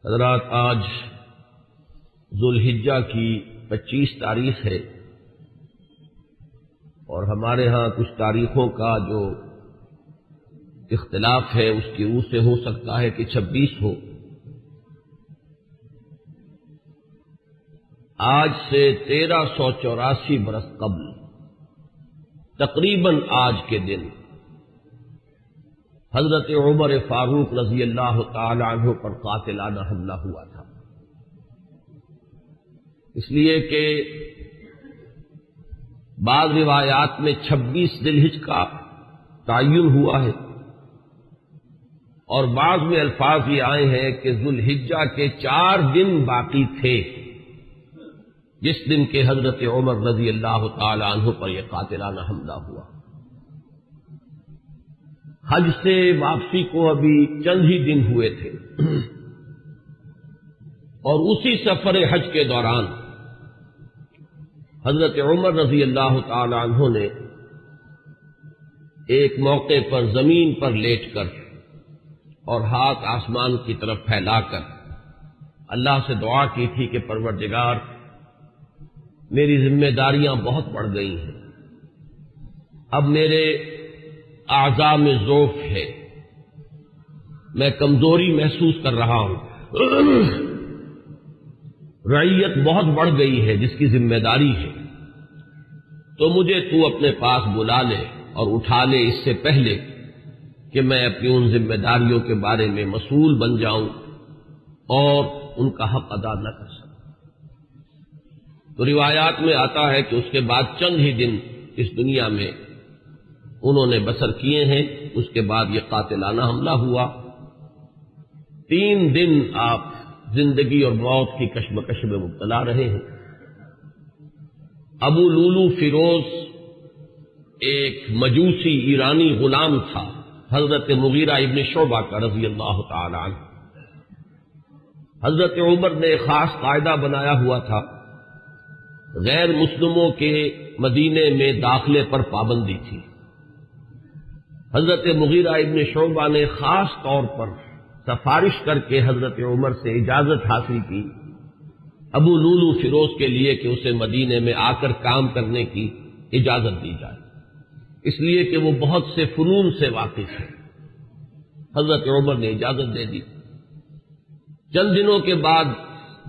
حضرات، آج ذوالحجہ کی 25 تاریخ ہے اور ہمارے ہاں کچھ تاریخوں کا جو اختلاف ہے اس کی روح سے ہو سکتا ہے کہ 26 ہو۔ آج سے 1384 برس قبل تقریباً آج کے دن حضرت عمر فاروق رضی اللہ تعالی عنہ پر قاتلانہ حملہ ہوا تھا، اس لیے کہ بعض روایات میں 26 ذی الحجہ کا تعین ہوا ہے اور بعض میں الفاظ یہ آئے ہیں کہ ذوالحجہ کے 4 دن باقی تھے جس دن کے حضرت عمر رضی اللہ تعالی عنہ پر یہ قاتلانہ حملہ ہوا۔ حج سے واپسی کو ابھی چند ہی دن ہوئے تھے اور اسی سفر حج کے دوران حضرت عمر رضی اللہ تعالی عنہ نے ایک موقع پر زمین پر لیٹ کر اور ہاتھ آسمان کی طرف پھیلا کر اللہ سے دعا کی تھی کہ پروردگار، میری ذمہ داریاں بہت بڑھ گئی ہیں، اب میرے اعضاء میں ضعف ہے، میں کمزوری محسوس کر رہا ہوں، رعیت بہت بڑھ گئی ہے جس کی ذمہ داری ہے، تو مجھے تو اپنے پاس بلا لے اور اٹھا لے اس سے پہلے کہ میں اپنی ان ذمہ داریوں کے بارے میں مسئول بن جاؤں اور ان کا حق ادا نہ کر سکوں۔ تو روایات میں آتا ہے کہ اس کے بعد چند ہی دن اس دنیا میں انہوں نے بسر کیے ہیں، اس کے بعد یہ قاتلانہ حملہ ہوا۔ 3 دن آپ زندگی اور موت کی کشمکش میں مبتلا رہے ہیں۔ ابو لولو فیروز ایک مجوسی ایرانی غلام تھا حضرت مغیرہ ابن شعبہ کا رضی اللہ تعالی عنہ۔ حضرت عمر نے خاص قاعدہ بنایا ہوا تھا، غیر مسلموں کے مدینے میں داخلے پر پابندی تھی۔ حضرت مغیرہ ابن شعبہ نے خاص طور پر سفارش کر کے حضرت عمر سے اجازت حاصل کی ابو لولو فیروز کے لیے کہ اسے مدینے میں آ کر کام کرنے کی اجازت دی جائے، اس لیے کہ وہ بہت سے فنون سے واقف ہے۔ حضرت عمر نے اجازت دے دی۔ چند دنوں کے بعد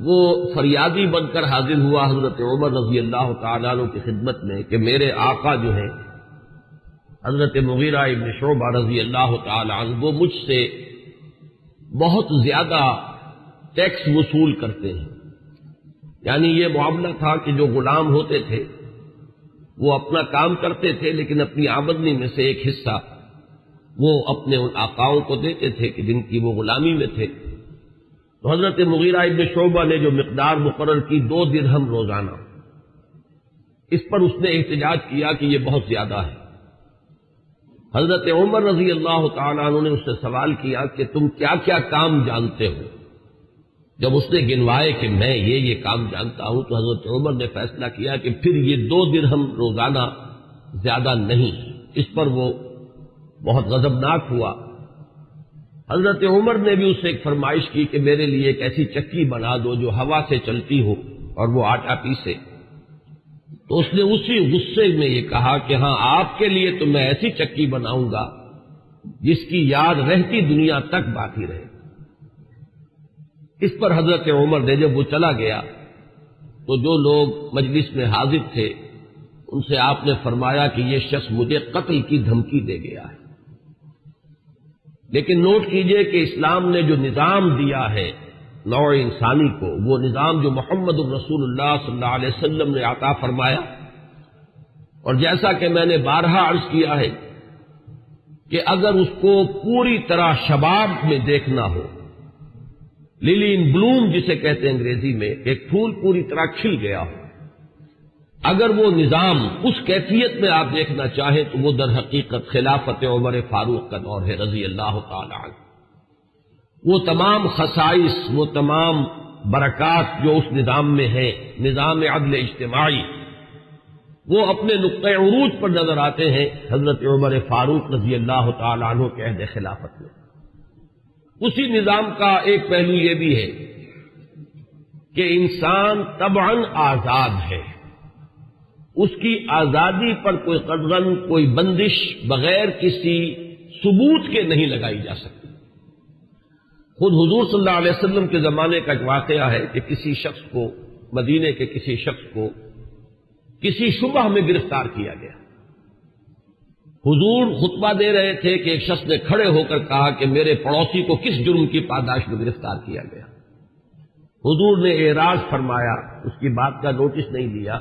وہ فریادی بن کر حاضر ہوا حضرت عمر رضی اللہ تعالیٰ عنہ کی خدمت میں کہ میرے آقا جو ہیں حضرت مغیرہ ابن شعبہ رضی اللہ تعالی عنہ، وہ مجھ سے بہت زیادہ ٹیکس وصول کرتے ہیں۔ یعنی یہ معاملہ تھا کہ جو غلام ہوتے تھے وہ اپنا کام کرتے تھے لیکن اپنی آمدنی میں سے ایک حصہ وہ اپنے ان آقاؤں کو دیتے تھے کہ جن کی وہ غلامی میں تھے۔ تو حضرت مغیرہ ابن شعبہ نے جو مقدار مقرر کی 2 درہم روزانہ، اس پر اس نے احتجاج کیا کہ یہ بہت زیادہ ہے۔ حضرت عمر رضی اللہ تعالیٰ عنہ نے اس سے سوال کیا کہ تم کیا کیا کام جانتے ہو؟ جب اس نے گنوائے کہ میں یہ کام جانتا ہوں تو حضرت عمر نے فیصلہ کیا کہ پھر یہ 2 درہم روزانہ زیادہ نہیں۔ اس پر وہ بہت غضبناک ہوا۔ حضرت عمر نے بھی اس سے ایک فرمائش کی کہ میرے لیے ایک ایسی چکی بنا دو جو ہوا سے چلتی ہو اور وہ آٹا پیسے۔ تو اس نے اسی غصے میں یہ کہا کہ ہاں، آپ کے لیے تو میں ایسی چکی بناؤں گا جس کی یاد رہتی دنیا تک باقی رہے۔ اس پر حضرت عمر نے جب وہ چلا گیا تو جو لوگ مجلس میں حاضر تھے ان سے آپ نے فرمایا کہ یہ شخص مجھے قتل کی دھمکی دے گیا ہے۔ لیکن نوٹ کیجئے کہ اسلام نے جو نظام دیا ہے نوع انسانی کو، وہ نظام جو محمد الرسول اللہ صلی اللہ علیہ وسلم نے عطا فرمایا، اور جیسا کہ میں نے بارہا عرض کیا ہے کہ اگر اس کو پوری طرح شباب میں دیکھنا ہو، للی ان بلوم جسے کہتے ہیں انگریزی میں، ایک پھول پوری طرح کھل گیا ہو، اگر وہ نظام اس کیفیت میں آپ دیکھنا چاہیں تو وہ در حقیقت خلافت عمر فاروق کا دور ہے رضی اللہ تعالی عنہ۔ وہ تمام خصائص، وہ تمام برکات جو اس نظام میں ہیں، نظام عدل اجتماعی، وہ اپنے نقطۂ عروج پر نظر آتے ہیں حضرت عمر فاروق رضی اللہ تعالی عنہ کے عہد خلافت میں۔ اسی نظام کا ایک پہلو یہ بھی ہے کہ انسان طبعاً آزاد ہے، اس کی آزادی پر کوئی قدغن، کوئی بندش بغیر کسی ثبوت کے نہیں لگائی جا سکتی۔ خود حضور صلی اللہ علیہ وسلم کے زمانے کا ایک واقعہ ہے کہ کسی شخص کو، مدینے کے کسی شخص کو کسی شبہ میں گرفتار کیا گیا۔ حضور خطبہ دے رہے تھے کہ ایک شخص نے کھڑے ہو کر کہا کہ میرے پڑوسی کو کس جرم کی پاداش میں گرفتار کیا گیا۔ حضور نے اعراض فرمایا، اس کی بات کا نوٹس نہیں لیا،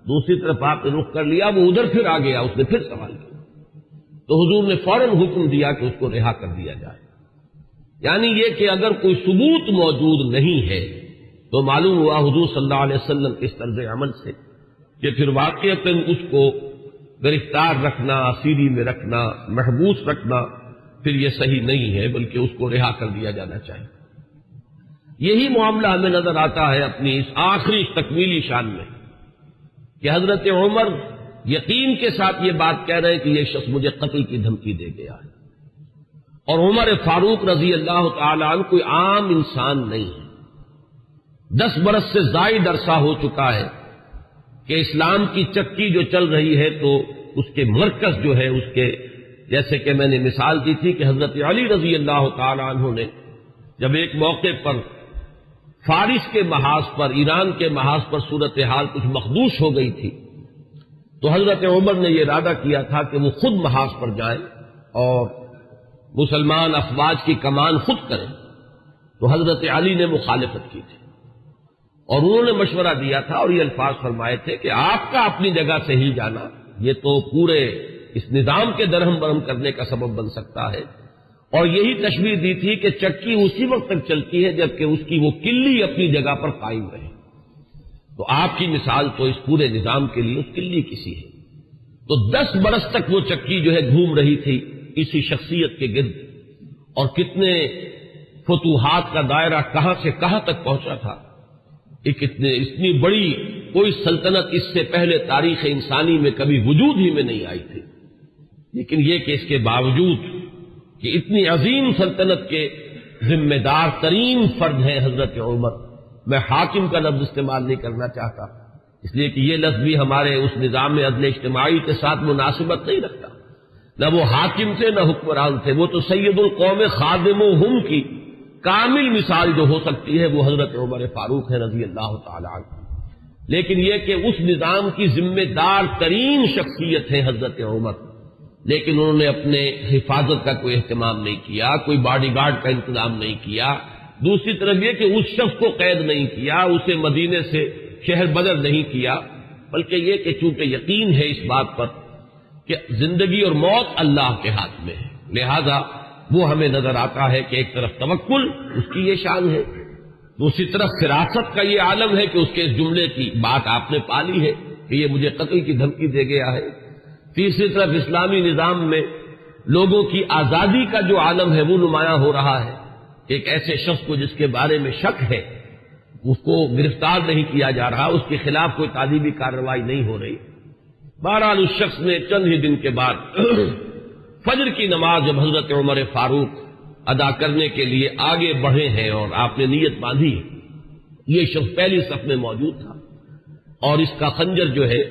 دوسری طرف آپ نے رخ کر لیا، وہ ادھر پھر آ گیا، اس نے پھر سوال کیا تو حضور نے فوراً حکم دیا کہ اس کو رہا کر دیا جائے۔ یعنی یہ کہ اگر کوئی ثبوت موجود نہیں ہے تو معلوم ہوا حضور صلی اللہ علیہ وسلم کے اس طرز عمل سے کہ پھر واقعتاً اس کو گرفتار رکھنا، اسیری میں رکھنا، محبوس رکھنا پھر یہ صحیح نہیں ہے، بلکہ اس کو رہا کر دیا جانا چاہیے۔ یہی معاملہ ہمیں نظر آتا ہے اپنی اس آخری تکمیلی شان میں کہ حضرت عمر یقین کے ساتھ یہ بات کہہ رہے ہیں کہ یہ شخص مجھے قتل کی دھمکی دے گیا ہے، اور عمر فاروق رضی اللہ تعالی عنہ کوئی عام انسان نہیں ہے۔ 10 برس سے زائد عرصہ ہو چکا ہے کہ اسلام کی چکی جو چل رہی ہے تو اس کے مرکز جو ہے اس کے، جیسے کہ میں نے مثال دی تھی کہ حضرت علی رضی اللہ تعالی عنہ نے جب ایک موقع پر فارس کے محاذ پر، ایران کے محاذ پر صورتحال کچھ مخدوش ہو گئی تھی تو حضرت عمر نے یہ ارادہ کیا تھا کہ وہ خود محاذ پر جائیں اور مسلمان افواج کی کمان خود کریں، تو حضرت علی نے مخالفت کی تھی اور انہوں نے مشورہ دیا تھا اور یہ الفاظ فرمائے تھے کہ آپ کا اپنی جگہ سے ہل جانا یہ تو پورے اس نظام کے درہم برہم کرنے کا سبب بن سکتا ہے، اور یہی تشبیہ دی تھی کہ چکی اسی وقت تک چلتی ہے جبکہ اس کی وہ کلی اپنی جگہ پر قائم رہے۔ تو آپ کی مثال تو اس پورے نظام کے لیے اس کلی کسی ہے۔ تو 10 برس تک وہ چکی جو ہے گھوم رہی تھی اسی شخصیت کے گرد، اور کتنے فتوحات کا دائرہ کہاں سے کہاں تک پہنچا تھا۔ اتنی بڑی کوئی سلطنت اس سے پہلے تاریخ انسانی میں کبھی وجود ہی میں نہیں آئی تھی، لیکن یہ کہ اس کے باوجود کہ اتنی عظیم سلطنت کے ذمہ دار ترین فرد ہیں حضرت عمر، میں حاکم کا لفظ استعمال نہیں کرنا چاہتا اس لیے کہ یہ لفظ بھی ہمارے اس نظام عدل اجتماعی کے ساتھ مناسبت نہیں رکھتا، نہ وہ حاکم تھے نہ حکمران تھے، وہ تو سید القوم خادمہم کی کامل مثال جو ہو سکتی ہے وہ حضرت عمر فاروق ہے رضی اللہ تعالی عنہ۔ لیکن یہ کہ اس نظام کی ذمہ دار ترین شخصیت ہے حضرت عمر، لیکن انہوں نے اپنے حفاظت کا کوئی اہتمام نہیں کیا، کوئی باڈی گارڈ کا انتظام نہیں کیا، دوسری طرف یہ کہ اس شخص کو قید نہیں کیا، اسے مدینے سے شہر بدر نہیں کیا، بلکہ یہ کہ چونکہ یقین ہے اس بات پر کہ زندگی اور موت اللہ کے ہاتھ میں ہے، لہذا وہ ہمیں نظر آتا ہے کہ ایک طرف توکل اس کی یہ شان ہے، دوسری طرف فراست کا یہ عالم ہے کہ اس کے اس جملے کی بات آپ نے پالی ہے کہ یہ مجھے قتل کی دھمکی دے گیا ہے، تیسری طرف اسلامی نظام میں لوگوں کی آزادی کا جو عالم ہے وہ نمایاں ہو رہا ہے، ایک ایسے شخص کو جس کے بارے میں شک ہے اس کو گرفتار نہیں کیا جا رہا، اس کے خلاف کوئی تعذیبی کارروائی نہیں ہو رہی۔ بہرحال اس شخص نے چند ہی دن کے بعد فجر کی نماز جب حضرت عمر فاروق ادا کرنے کے لیے آگے بڑھے ہیں اور آپ نے نیت باندھی، یہ شخص پہلی صف میں موجود تھا اور اس کا خنجر جو ہے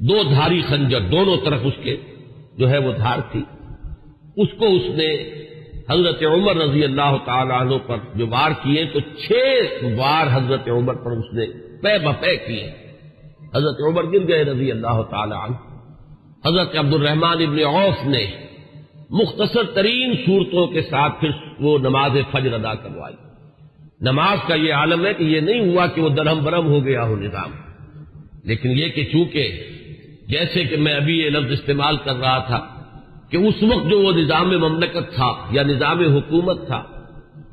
2 دھاری خنجر، دونوں طرف اس کے جو ہے وہ دھار تھی، اس کو اس نے حضرت عمر رضی اللہ تعالی عنہ پر جو وار کیے تو 6 وار حضرت عمر پر اس نے پے بپے کیے، حضرت عمر گر گئے رضی اللہ تعالی عنہ۔ حضرت عبد الرحمن ابن عوف نے مختصر ترین صورتوں کے ساتھ پھر وہ نماز فجر ادا کروائی۔ نماز کا یہ عالم ہے کہ یہ نہیں ہوا کہ وہ درہم برہم ہو گیا ہو نظام، لیکن یہ کہ چونکہ جیسے کہ میں ابھی یہ لفظ استعمال کر رہا تھا کہ اس وقت جو وہ نظام مملکت تھا یا نظام حکومت تھا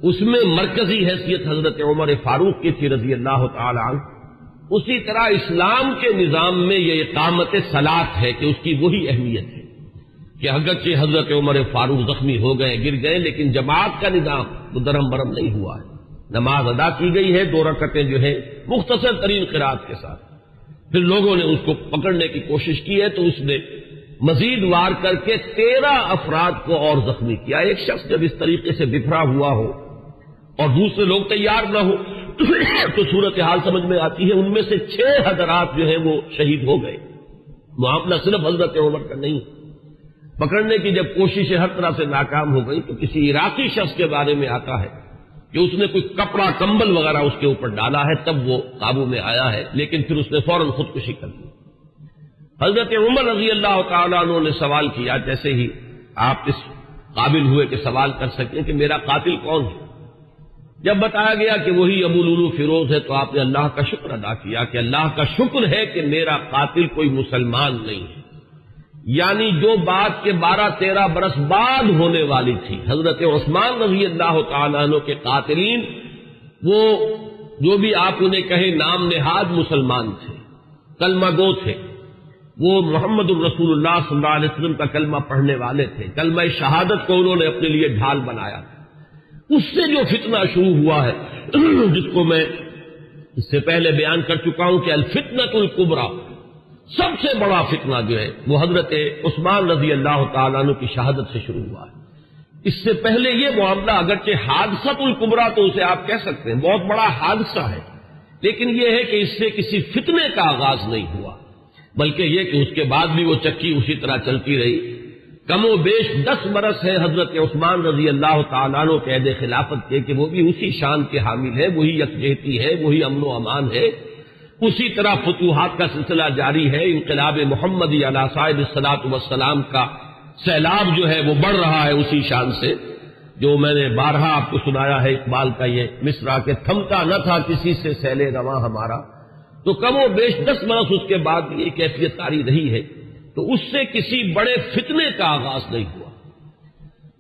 اس میں مرکزی حیثیت حضرت عمر فاروق کی تھی رضی اللہ تعالی عنہ، اسی طرح اسلام کے نظام میں یہ اقامت صلاۃ ہے کہ اس کی وہی اہمیت ہے کہ اگرچہ حضرت عمر فاروق زخمی ہو گئے، گر گئے، لیکن جماعت کا نظام تو درہم برہم نہیں ہوا ہے، نماز ادا کی گئی ہے 2 رکعتیں جو ہے مختصر ترین قرات کے ساتھ۔ پھر لوگوں نے اس کو پکڑنے کی کوشش کی ہے تو اس نے مزید وار کر کے 13 افراد کو اور زخمی کیا۔ ایک شخص جب اس طریقے سے بکھرا ہوا ہو اور دوسرے لوگ تیار نہ ہو تو صورتحال سمجھ میں آتی ہے۔ ان میں سے 6 حضرات جو ہیں وہ شہید ہو گئے۔ معاملہ صرف حضرت عمر کا نہیں، پکڑنے کی جب کوششیں ہر طرح سے ناکام ہو گئی تو کسی عراقی شخص کے بارے میں آتا ہے کہ اس نے کوئی کپڑا کمبل وغیرہ اس کے اوپر ڈالا ہے، تب وہ قابو میں آیا ہے، لیکن پھر اس نے فوراً خودکشی کر لی۔ حضرت عمر رضی اللہ تعالیٰ عنہ نے سوال کیا، جیسے ہی آپ اس قابل ہوئے کہ سوال کر سکیں کہ میرا قاتل کون ہے۔ جب بتایا گیا کہ وہی ابو لولو فیروز ہے تو آپ نے اللہ کا شکر ادا کیا کہ اللہ کا شکر ہے کہ میرا قاتل کوئی مسلمان نہیں ہے، یعنی جو بات کے 12-13 برس بعد ہونے والی تھی۔ حضرت عثمان رضی اللہ تعالیٰ عنہ کے قاتلین وہ جو بھی آپ انہیں کہیں نام نہاد مسلمان تھے، کلمہ گو تھے، وہ محمد الرسول اللہ صلی اللہ علیہ وسلم کا کلمہ پڑھنے والے تھے، کلمہ شہادت کو انہوں نے اپنے لیے ڈھال بنایا۔ اس سے جو فتنہ شروع ہوا ہے جس کو میں اس سے پہلے بیان کر چکا ہوں کہ الفتنۃ الکبریٰ، سب سے بڑا فتنہ جو ہے وہ حضرت عثمان رضی اللہ تعالیٰ عنہ کی شہادت سے شروع ہوا ہے۔ اس سے پہلے یہ معاملہ اگرچہ حادثۃ الکبریٰ تو اسے آپ کہہ سکتے ہیں، بہت بڑا حادثہ ہے، لیکن یہ ہے کہ اس سے کسی فتنے کا آغاز نہیں ہوا، بلکہ یہ کہ اس کے بعد بھی وہ چکی اسی طرح چلتی رہی۔ کم و بیش 10 برس ہے حضرت عثمان رضی اللہ تعالیٰ عنہ کے عہد خلافت کے کہ وہ بھی اسی شان کے حامل ہے، وہی یکجہتی ہے، وہی امن و امان ہے، اسی طرح فتوحات کا سلسلہ جاری ہے۔ انقلاب محمدی علی صاحب الصلاۃ والسلام کا سیلاب جو ہے وہ بڑھ رہا ہے اسی شان سے، جو میں نے بارہا آپ کو سنایا ہے اقبال کا یہ مصرع کہ تھمتا نہ تھا کسی سے سیل رواں ہمارا، تو کم و بیش 10 برس اس کے بعد یہ کیفیت جاری رہی ہے، تو اس سے کسی بڑے فتنے کا آغاز نہیں ہوا۔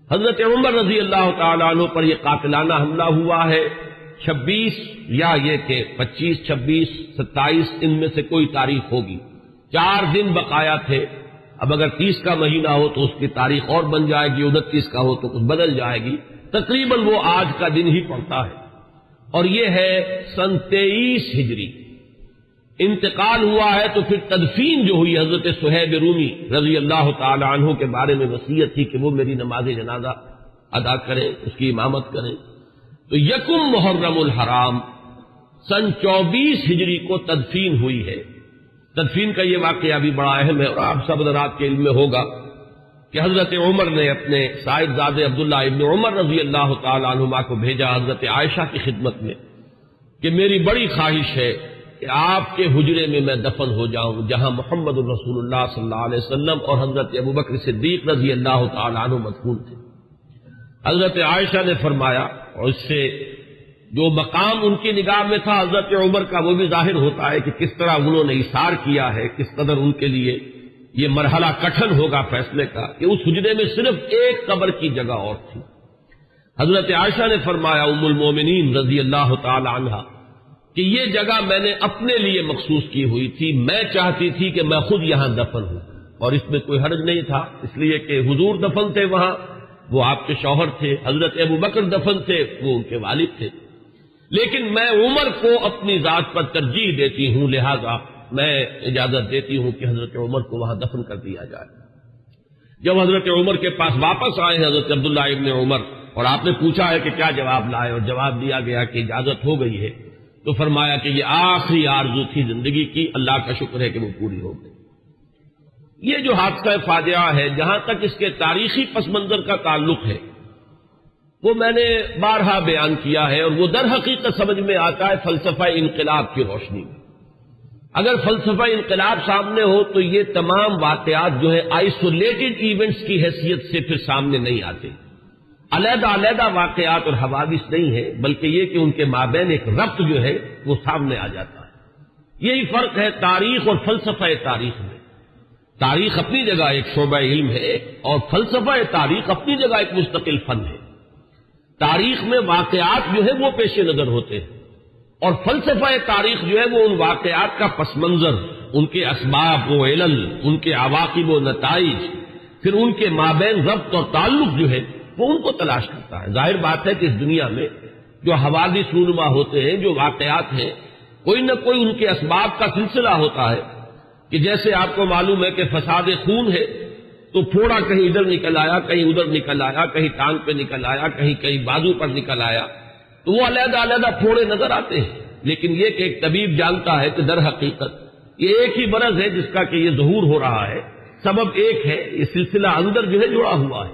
حضرت عمر رضی اللہ تعالیٰ عنہ پر یہ قاتلانہ حملہ ہوا ہے 26 یا یہ کہ 25، 26، 27 ان میں سے کوئی تاریخ ہوگی، 4 دن بقایا تھے۔ اب اگر 30 کا مہینہ ہو تو اس کی تاریخ اور بن جائے گی، 29 کا ہو تو کچھ بدل جائے گی، تقریباً وہ آج کا دن ہی پڑتا ہے، اور یہ ہے سن 23 ہجری۔ انتقال ہوا ہے تو پھر تدفین جو ہوئی، حضرت صہیب رومی رضی اللہ تعالی عنہ کے بارے میں وصیت تھی کہ وہ میری نماز جنازہ ادا کریں، اس کی امامت کریں، تو یکم محرم الحرام سن 24 ہجری کو تدفین ہوئی ہے۔ تدفین کا یہ واقعہ بھی بڑا اہم ہے، اور آپ سب حضرات کے علم میں ہوگا کہ حضرت عمر نے اپنے صاحبزادے عبداللہ ابن عمر رضی اللہ تعالی عنہما کو بھیجا حضرت عائشہ کی خدمت میں کہ میری بڑی خواہش ہے کہ آپ کے حجرے میں میں دفن ہو جاؤں جہاں محمد الرسول اللہ صلی اللہ علیہ وسلم اور حضرت ابوبکر صدیق رضی اللہ تعالی عنہ مدفون تھے۔ حضرت عائشہ نے فرمایا، اور اس سے جو مقام ان کی نگاہ میں تھا حضرت عمر کا وہ بھی ظاہر ہوتا ہے کہ کس طرح انہوں نے اثار کیا ہے، کس قدر ان کے لیے یہ مرحلہ کٹھن ہوگا فیصلے کا کہ اس حجرے میں صرف ایک قبر کی جگہ اور تھی۔ حضرت عائشہ نے فرمایا ام المومنین رضی اللہ تعالی عنہا کہ یہ جگہ میں نے اپنے لیے مخصوص کی ہوئی تھی، میں چاہتی تھی کہ میں خود یہاں دفن ہوں، اور اس میں کوئی حرج نہیں تھا، اس لیے کہ حضور دفن تھے وہاں، وہ آپ کے شوہر تھے، حضرت ابوبکر دفن تھے، وہ ان کے والد تھے، لیکن میں عمر کو اپنی ذات پر ترجیح دیتی ہوں، لہذا میں اجازت دیتی ہوں کہ حضرت عمر کو وہاں دفن کر دیا جائے۔ جب حضرت عمر کے پاس واپس آئے حضرت عبداللہ ابن عمر اور آپ نے پوچھا ہے کہ کیا جواب لائے، اور جواب دیا گیا کہ اجازت ہو گئی ہے، تو فرمایا کہ یہ آخری آرزو تھی زندگی کی، اللہ کا شکر ہے کہ وہ پوری ہو گئی۔ یہ جو حادثہ فاجعہ ہے، جہاں تک اس کے تاریخی پس منظر کا تعلق ہے وہ میں نے بارہا بیان کیا ہے، اور وہ در حقیقت سمجھ میں آتا ہے فلسفہ انقلاب کی روشنی میں۔ اگر فلسفہ انقلاب سامنے ہو تو یہ تمام واقعات جو ہے آئسولیٹڈ ایونٹس کی حیثیت سے پھر سامنے نہیں آتے، علیحدہ علیحدہ واقعات اور حوادث نہیں ہے، بلکہ یہ کہ ان کے مابین ایک ربط جو ہے وہ سامنے آ جاتا ہے۔ یہی فرق ہے تاریخ اور فلسفہ تاریخ میں۔ تاریخ اپنی جگہ ایک شعبہ علم ہے، اور فلسفہ تاریخ اپنی جگہ ایک مستقل فن ہے۔ تاریخ میں واقعات جو ہے وہ پیش نظر ہوتے ہیں، اور فلسفہ تاریخ جو ہے وہ ان واقعات کا پس منظر، ان کے اسباب و علل، ان کے عواقب و نتائج، پھر ان کے مابین ربط اور تعلق جو ہے وہ ان کو تلاش کرتا ہے۔ ظاہر بات ہے کہ اس دنیا میں جو حوادث رونما ہوتے ہیں، جو واقعات ہیں، کوئی نہ کوئی ان کے اسباب کا سلسلہ ہوتا ہے، کہ جیسے آپ کو معلوم ہے کہ فساد خون ہے تو پھوڑا کہیں ادھر نکل آیا، کہیں ادھر نکل آیا، کہیں ٹانگ پہ نکل آیا، کہیں بازو پر نکل آیا، تو وہ علیحدہ علیحدہ پھوڑے نظر آتے ہیں، لیکن یہ کہ ایک طبیب جانتا ہے کہ در حقیقت یہ ایک ہی مرض ہے جس کا کہ یہ ظہور ہو رہا ہے، سبب ایک ہے، یہ سلسلہ اندر جو ہے جڑا ہوا ہے۔